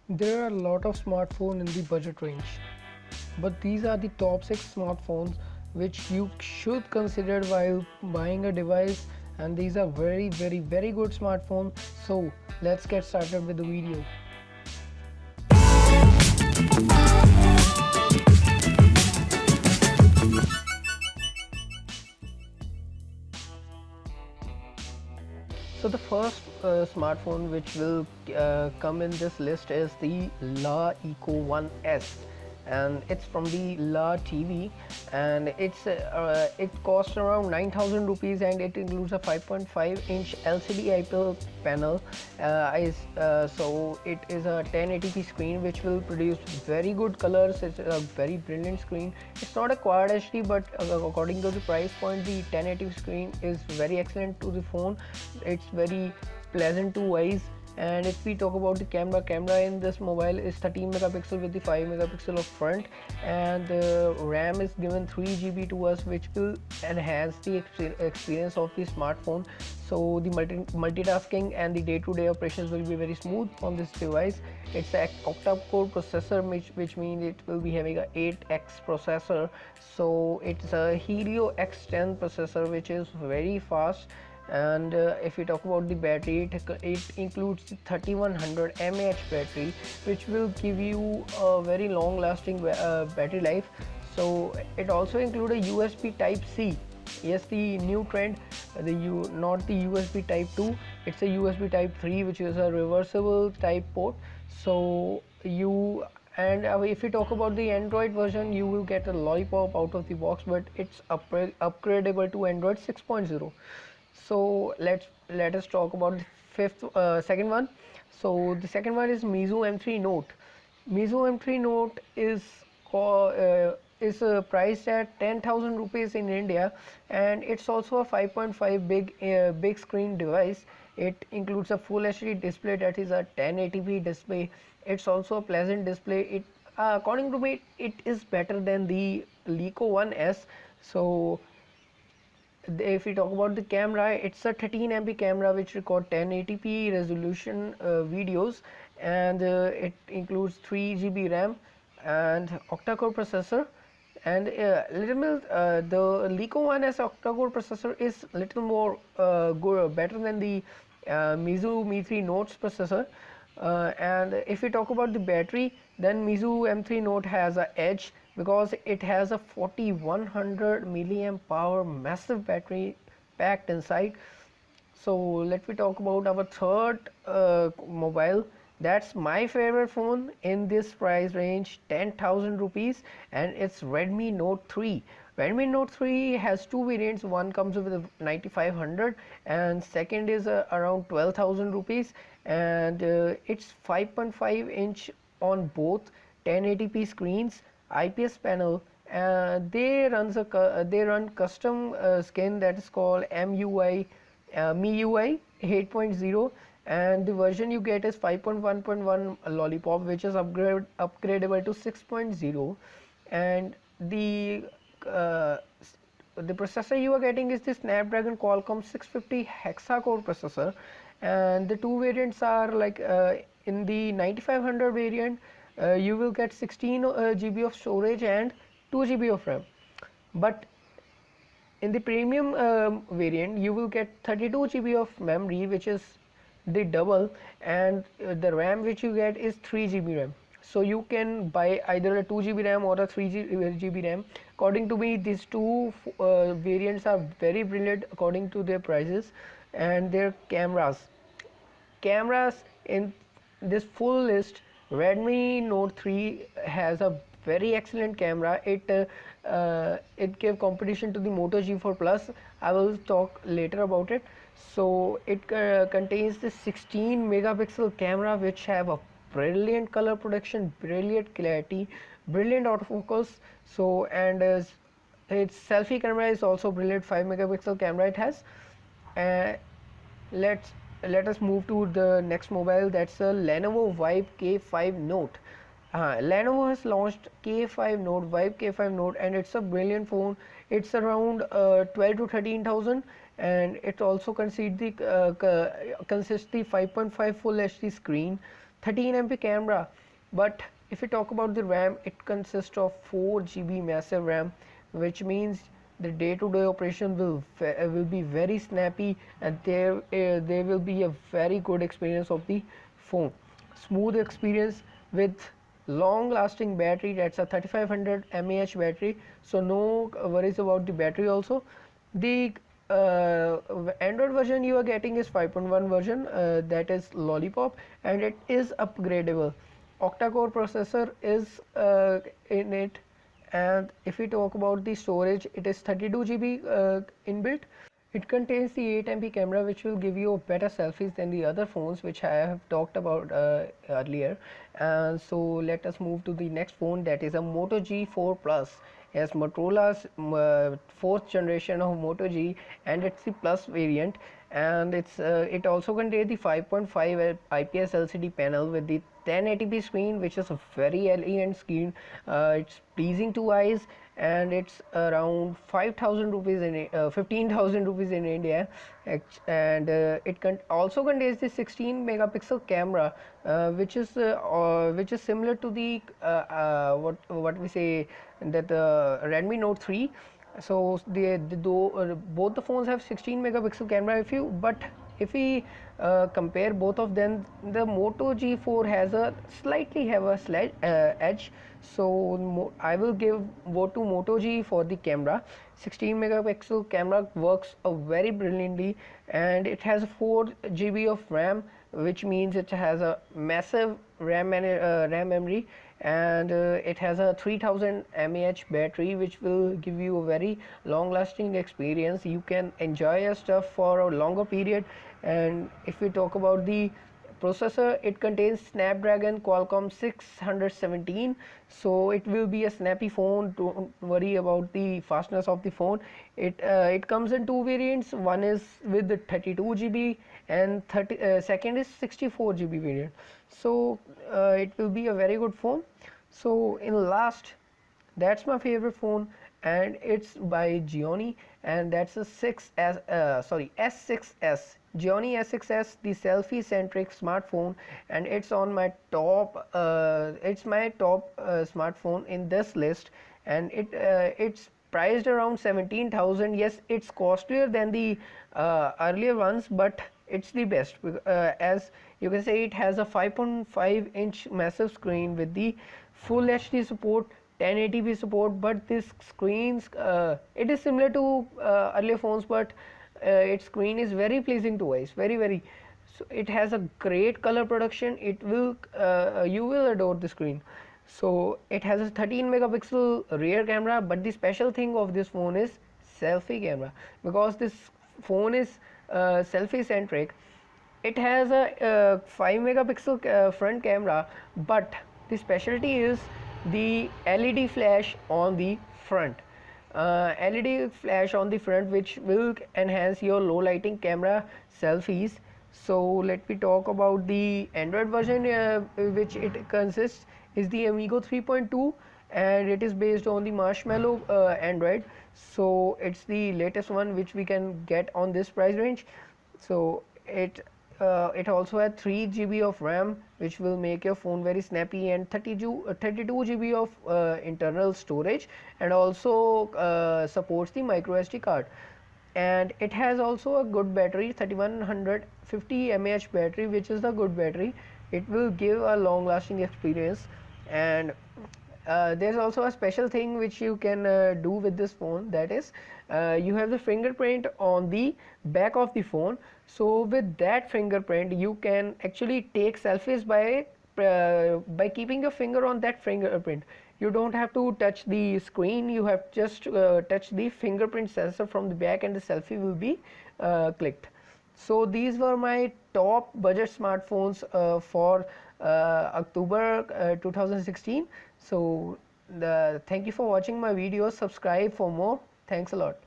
There are a lot of smartphones in the budget range, but these are the top 6 smartphones which you should consider while buying a device, and these are very good smartphones. So let's get started with the video. So the first smartphone which will come in this list is the La Eco 1S, and it's from the La TV, and it costs around 9,000 rupees, and it includes a 5.5-inch LCD IPL panel. So it is a 1080p screen which will produce very good colors. It's a very brilliant screen. It's not a quad HD, but according to the price point, the 1080p screen is very excellent to the phone. It's very pleasant to eyes. And if we talk about the camera in this mobile is 13 megapixel with the 5 megapixel of front, and the RAM is given 3 GB to us, which will enhance the experience of the smartphone. So the multitasking and the day-to-day operations will be very smooth on this device. It's an octa-core processor, which means it will be having a 8x processor. So it's a Helio X10 processor, which is very fast. And if we talk about the battery, it includes the 3100 mAh battery, which will give you a very long lasting battery life. So it also includes a USB type C. Yes, the new trend, not the USB type 2, it's a USB type 3, which is a reversible type port. So if you talk about the Android version, you will get a lollipop out of the box, but it's upgradable to Android 6.0. So let us talk about the second one. So the second one is Meizu M3 Note. Meizu M3 Note is priced at 10,000 rupees in India, and it's also a 5.5 big screen device. It includes a full HD display, that is a 1080p display. It's also a pleasant display. According to me, it is better than the Lenovo 1S. So if we talk about the camera, it's a 13 MP camera which record 1080p resolution videos, and it includes 3 GB RAM and octa-core processor. And the Lenovo One S octa-core processor is little more better than the Meizu Mi 3 Note's processor. And if we talk about the battery, then Meizu M3 Note has an edge because it has a 4100 milliamp power massive battery packed inside. So let me talk about our third mobile. That's my favorite phone in this price range, 10,000 rupees, and it's Redmi Note 3. Redmi Note 3 has two variants. One comes with a 9500, and second is around 12,000 rupees, and it's 5.5-inch on both, 1080p screens, IPS panel. They run custom skin that is called MIUI 8.0, and the version you get is 5.1.1 lollipop, which is upgradable to 6.0. And uh, the processor you are getting is the Snapdragon Qualcomm 650 hexa-core processor, and the two variants are like in the 9500 variant, you will get 16 GB of storage and 2 GB of RAM. But in the premium variant, you will get 32 GB of memory, which is the double, and the RAM which you get is 3 GB RAM. So you can buy either a 2 GB RAM or a 3 GB RAM. According to me, these two variants are very brilliant according to their prices and their cameras. In this full list, Redmi Note 3 has a very excellent camera. It gave competition to the Moto G4 Plus. I will talk later about it. So it contains the 16 megapixel camera, which have a brilliant color production, brilliant clarity, brilliant autofocus. So, and its selfie camera is also brilliant, 5 megapixel camera it has. uh, let's let us move to the next mobile. That's a Lenovo Vibe K5 Note. Lenovo has launched K5 Note, Vibe K5 Note, and it's a brilliant phone. It's around 12 to 13,000, and it also consists the 5.5 full HD screen, 13 MP camera, but if we talk about the RAM, it consists of 4 GB massive RAM, which means the day-to-day operation will be very snappy, and there will be a very good experience of the phone. Smooth experience with long lasting battery. That's a 3500 mAh battery, so no worries about the battery. Also, the Android version you are getting is 5.1 version, that is Lollipop, and it is upgradable. Octa-core processor is in it, and if we talk about the storage, it is 32 GB inbuilt. It contains the 8 MP camera, which will give you better selfies than the other phones which I have talked about earlier. And so let us move to the next phone, that is a Moto G4 Plus. As Motorola's fourth generation of Moto G, and it's the Plus variant, and it also contains the 5.5 IPS LCD panel with the 1080p screen, which is a very elegant screen. It's pleasing to eyes, and it's around 5,000 rupees in 15,000 rupees in India. And it also contains the 16 megapixel camera, which is similar to the what we say, that Redmi Note 3. So both the phones have 16 megapixel camera. If we compare both of them, the Moto G4 has a slightly edge. So I will give vote to Moto G for the camera. 16 megapixel camera works very brilliantly, and it has 4 GB of RAM, which means it has a massive RAM memory, and it has a 3000 mAh battery, which will give you a very long lasting experience. You can enjoy your stuff for a longer period. And if we talk about the processor, it contains Snapdragon Qualcomm 617, so it will be a snappy phone. Don't worry about the fastness of the phone. It comes in 2 variants. One is with the 32 GB, and second is 64 GB variant. So it will be a very good phone. So in last, that's my favorite phone, and it's by Gionee, and that's a S6S, Gionee S6S, the selfie centric smartphone, and it's on my top smartphone in this list. And it's priced around 17,000. Yes, it's costlier than the earlier ones, but it's the best, as you can say, it has a 5.5-inch massive screen with the full HD support, 1080p support. But this screens, it is similar to earlier phones, but its screen is very pleasing to eyes, very. So it has a great color production. You will adore the screen. So it has a 13 megapixel rear camera, but the special thing of this phone is selfie camera, because this phone is selfie centric. It has a 5 megapixel front camera, but the specialty is the LED flash on the front. LED flash on the front, which will enhance your low lighting camera selfies. So let me talk about the Android version, which it consists is the Amigo 3.2, and it is based on the Marshmallow Android. So it's the latest one which we can get on this price range. So it also has 3 GB of RAM, which will make your phone very snappy, and 32 GB of internal storage, and also supports the micro SD card. And it has also a good battery, 3150 mAh battery, which is a good battery. It will give a long lasting experience. And there's also a special thing which you can do with this phone, that is you have the fingerprint on the back of the phone. So with that fingerprint, you can actually take selfies by keeping your finger on that fingerprint. You don't have to touch the screen, you have just touch the fingerprint sensor from the back, and the selfie will be clicked. So these were my top budget smartphones for October 2016. So thank you for watching my videos. Subscribe for more. Thanks a lot.